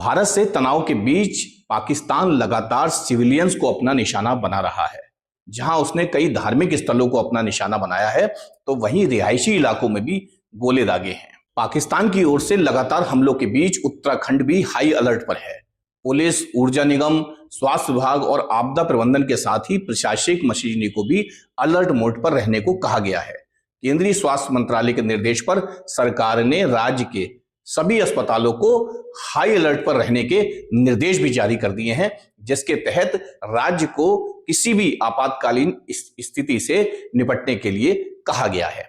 भारत से तनाव के बीच पाकिस्तान लगातार सिविलियंस को अपना निशाना बना रहा है। जहां उसने कई धार्मिक स्थलों को अपना निशाना बनाया है, तो वहीं रिहायशी इलाकों में भी गोले दागे हैं। पाकिस्तान की ओर से लगातार हमलों के बीच उत्तराखंड भी हाई अलर्ट पर है। पुलिस, ऊर्जा निगम, स्वास्थ्य विभाग और आपदा प्रबंधन के साथ ही प्रशासनिक मशीनरी को भी अलर्ट मोड पर रहने को कहा गया है। केंद्रीय स्वास्थ्य मंत्रालय के निर्देश पर सरकार ने राज्य के सभी अस्पतालों को हाई अलर्ट पर रहने के निर्देश भी जारी कर दिए हैं, जिसके तहत राज्य को किसी भी आपातकालीन स्थिति से निपटने के लिए कहा गया है।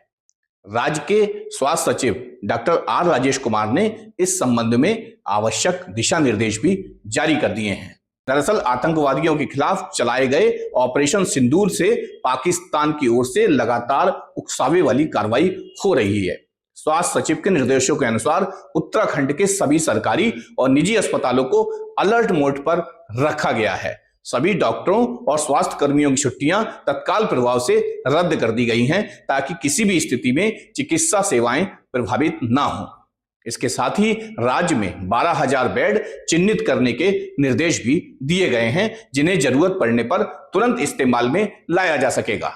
राज्य के स्वास्थ्य सचिव डॉक्टर आर राजेश कुमार ने इस संबंध में आवश्यक दिशा निर्देश भी जारी कर दिए हैं। दरअसल आतंकवादियों के खिलाफ चलाए गए ऑपरेशन सिंदूर से पाकिस्तान की ओर से लगातार उकसावे वाली कार्रवाई हो रही है। स्वास्थ्य सचिव के निर्देशों के अनुसार उत्तराखंड के सभी सरकारी और निजी अस्पतालों को अलर्ट मोड पर रखा गया है। सभी डॉक्टरों और स्वास्थ्य कर्मियों की छुट्टियां तत्काल प्रभाव से रद्द कर दी गई हैं, ताकि किसी भी स्थिति में चिकित्सा सेवाएं प्रभावित ना हो। इसके साथ ही राज्य में 12,000 बेड चिन्हित करने के निर्देश भी दिए गए हैं, जिन्हें जरूरत पड़ने पर तुरंत इस्तेमाल में लाया जा सकेगा।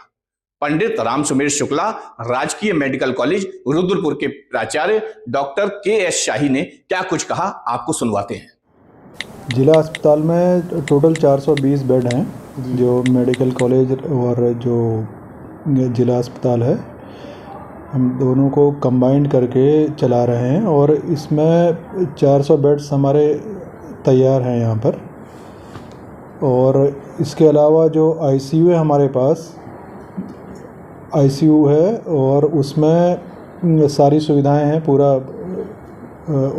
पंडित राम सुमेर शुक्ला राजकीय मेडिकल कॉलेज रुद्रपुर के प्राचार्य डॉक्टर के.एस. शाही ने क्या कुछ कहा, आपको सुनवाते हैं। जिला अस्पताल में टोटल 420 बेड हैं, जो मेडिकल कॉलेज और जो जिला अस्पताल है, हम दोनों को कंबाइंड करके चला रहे हैं। और इसमें 400 बेड्स हमारे तैयार हैं यहाँ पर। और इसके अलावा जो आईसीयू है, हमारे पास आईसीयू है और उसमें सारी सुविधाएं हैं पूरा,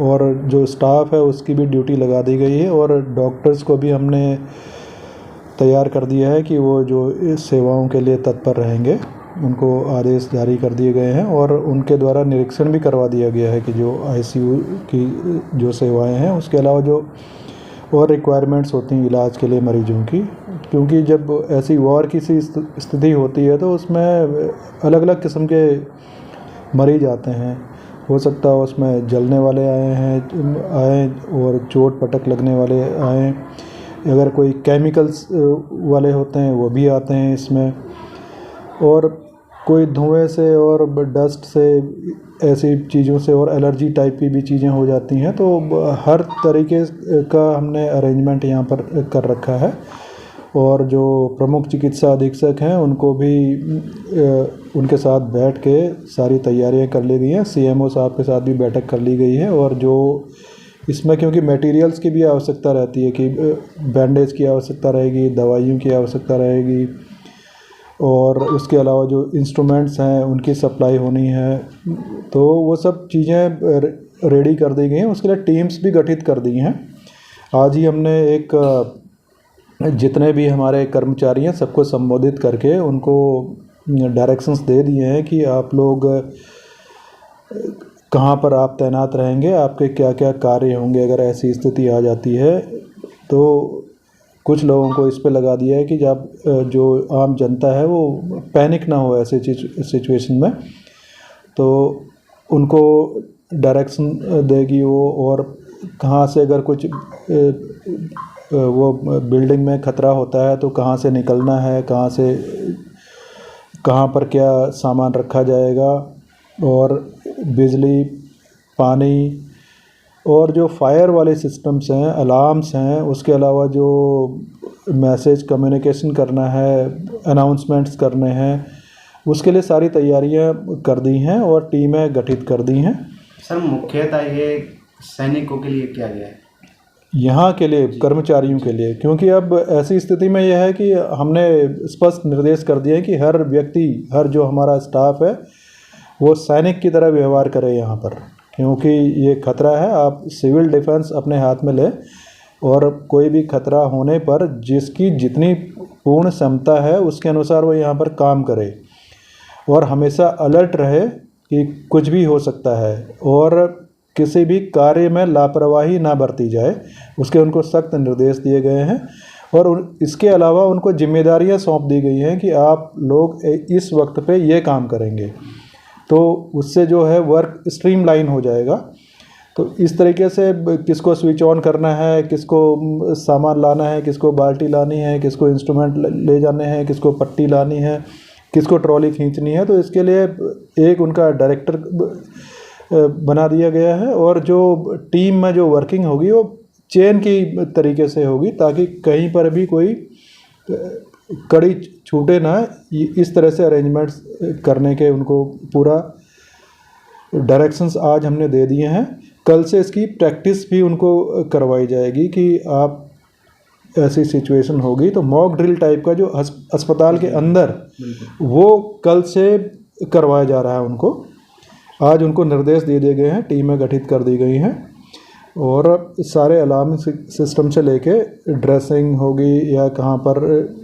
और जो स्टाफ है उसकी भी ड्यूटी लगा दी गई है। और डॉक्टर्स को भी हमने तैयार कर दिया है कि वो जो इस सेवाओं के लिए तत्पर रहेंगे, उनको आदेश जारी कर दिए गए हैं। और उनके द्वारा निरीक्षण भी करवा दिया गया है कि जो आईसीयू की जो सेवाएं हैं, उसके अलावा जो और रिक्वायरमेंट्स होती हैं इलाज के लिए मरीजों की, क्योंकि जब ऐसी वॉर की सी स्थिति होती है तो उसमें अलग अलग किस्म के मरीज आते हैं। हो सकता है उसमें जलने वाले आए और चोट पटक लगने वाले आए, अगर कोई केमिकल्स वाले होते हैं वो भी आते हैं इसमें, और कोई धुएं से और डस्ट से, ऐसी चीज़ों से और एलर्जी टाइप की भी चीज़ें हो जाती हैं। तो हर तरीके का हमने अरेंजमेंट यहाँ पर कर रखा है। और जो प्रमुख चिकित्सा अधीक्षक हैं उनको भी उनके साथ बैठ के सारी तैयारियां कर ली गई हैं। सीएमओ साहब के साथ भी बैठक कर ली गई है। और जो इसमें क्योंकि मटेरियल्स की भी आवश्यकता रहती है कि बैंडेज की आवश्यकता रहेगी, दवाइयों की आवश्यकता रहेगी, और उसके अलावा जो इंस्ट्रूमेंट्स हैं उनकी सप्लाई होनी है, तो वो सब चीज़ें रेडी कर दी गई हैं। उसके लिए टीम्स भी गठित कर दी हैं। आज ही हमने जितने भी हमारे कर्मचारी हैं सबको संबोधित करके उनको डायरेक्शंस दे दिए हैं कि आप लोग कहाँ पर आप तैनात रहेंगे, आपके क्या क्या कार्य होंगे अगर ऐसी स्थिति आ जाती है। तो कुछ लोगों को इस पे लगा दिया है कि जब जो आम जनता है वो पैनिक ना हो ऐसे सिचुएशन में, तो उनको डायरेक्शन देगी वो। और कहाँ से अगर कुछ वो बिल्डिंग में ख़तरा होता है तो कहाँ से निकलना है, कहाँ पर क्या सामान रखा जाएगा, और बिजली, पानी, और जो फायर वाले सिस्टम्स हैं, अलार्म्स हैं, उसके अलावा जो मैसेज कम्युनिकेशन करना है, अनाउंसमेंट्स करने हैं, उसके लिए सारी तैयारियां कर दी हैं और टीमें गठित कर दी हैं। सर, मुख्यतः ये सैनिकों के लिए क्या गया है? यहाँ के लिए, कर्मचारियों के लिए, क्योंकि अब ऐसी स्थिति में यह है कि हमने स्पष्ट निर्देश कर दिए कि हर व्यक्ति, हर जो हमारा स्टाफ है वो सैनिक की तरह व्यवहार करे यहाँ पर, क्योंकि ये खतरा है। आप सिविल डिफेंस अपने हाथ में लें और कोई भी खतरा होने पर जिसकी जितनी पूर्ण क्षमता है उसके अनुसार वो यहाँ पर काम करे, और हमेशा अलर्ट रहे कि कुछ भी हो सकता है, और किसी भी कार्य में लापरवाही ना बरती जाए, उसके उनको सख्त निर्देश दिए गए हैं। और इसके अलावा उनको जिम्मेदारियां सौंप दी गई हैं कि आप लोग इस वक्त पे ये काम करेंगे, तो उससे जो है वर्क स्ट्रीमलाइन हो जाएगा। तो इस तरीके से किसको स्विच ऑन करना है, किसको सामान लाना है, किसको बाल्टी लानी है, किसको इंस्ट्रूमेंट ले जाने हैं, किसको पट्टी लानी है, किसको ट्रॉली खींचनी है, तो इसके लिए एक उनका डायरेक्टर बना दिया गया है। और जो टीम में जो वर्किंग होगी वो चेन की तरीके से होगी, ताकि कहीं पर भी कोई कड़ी छूटे ना। इस तरह से अरेंजमेंट्स करने के उनको पूरा डायरेक्शंस आज हमने दे दिए हैं। कल से इसकी प्रैक्टिस भी उनको करवाई जाएगी कि आप ऐसी सिचुएशन होगी तो मॉक ड्रिल टाइप का जो अस्पताल के अंदर वो कल से करवाया जा रहा है उनको। आज उनको निर्देश दे दिए गए हैं, टीमें गठित कर दी गई हैं और सारे अलार्म सिस्टम से लेके ड्रेसिंग होगी या कहाँ पर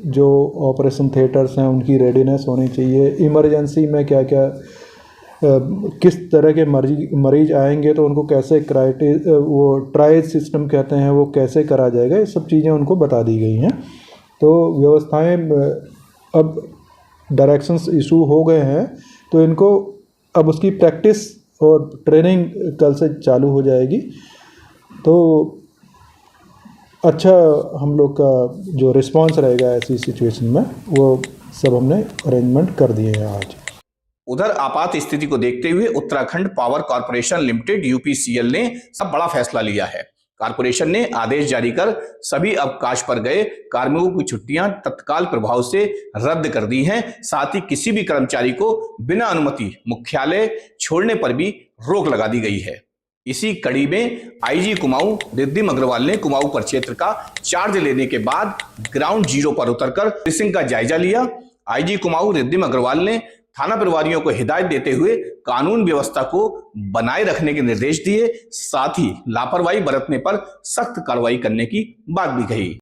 जो ऑपरेशन थिएटर्स हैं उनकी रेडीनेस होनी चाहिए। इमरजेंसी में क्या क्या किस तरह के मरीज आएंगे तो उनको कैसे वो ट्रायल सिस्टम कहते हैं वो कैसे करा जाएगा, ये सब चीज़ें उनको बता दी गई हैं। तो व्यवस्थाएं अब डायरेक्शंस इशू हो गए हैं तो इनको अब उसकी प्रैक्टिस और ट्रेनिंग कल से चालू हो जाएगी। तो अच्छा हम लोग का जो रिस्पांस रहेगा ऐसी सिचुएशन में वो सब हमने अरेंजमेंट कर दिए हैं आज। उधर आपात स्थिति को देखते हुए Uttarakhand power corporation limited UPCL ने सब बड़ा फैसला लिया है। कॉर्पोरेशन ने आदेश जारी कर सभी अवकाश पर गए कार्मिकों की छुट्टियां तत्काल प्रभाव से रद्द कर दी हैं। साथ ही किसी भी कर्मचारी को बिना अनुमति मुख्यालय छोड़ने पर भी रोक लगा दी गई है। इसी कड़ी में आईजी कुमाऊं रिद्धिम अग्रवाल ने कुमाऊं परिक्षेत्र का चार्ज लेने के बाद ग्राउंड जीरो पर उतरकर पुलिसिंग का जायजा लिया। आईजी कुमाऊं रिद्धिम अग्रवाल ने थाना प्रभारियों को हिदायत देते हुए कानून व्यवस्था को बनाए रखने के निर्देश दिए। साथ ही लापरवाही बरतने पर सख्त कार्रवाई करने की बात भी कही।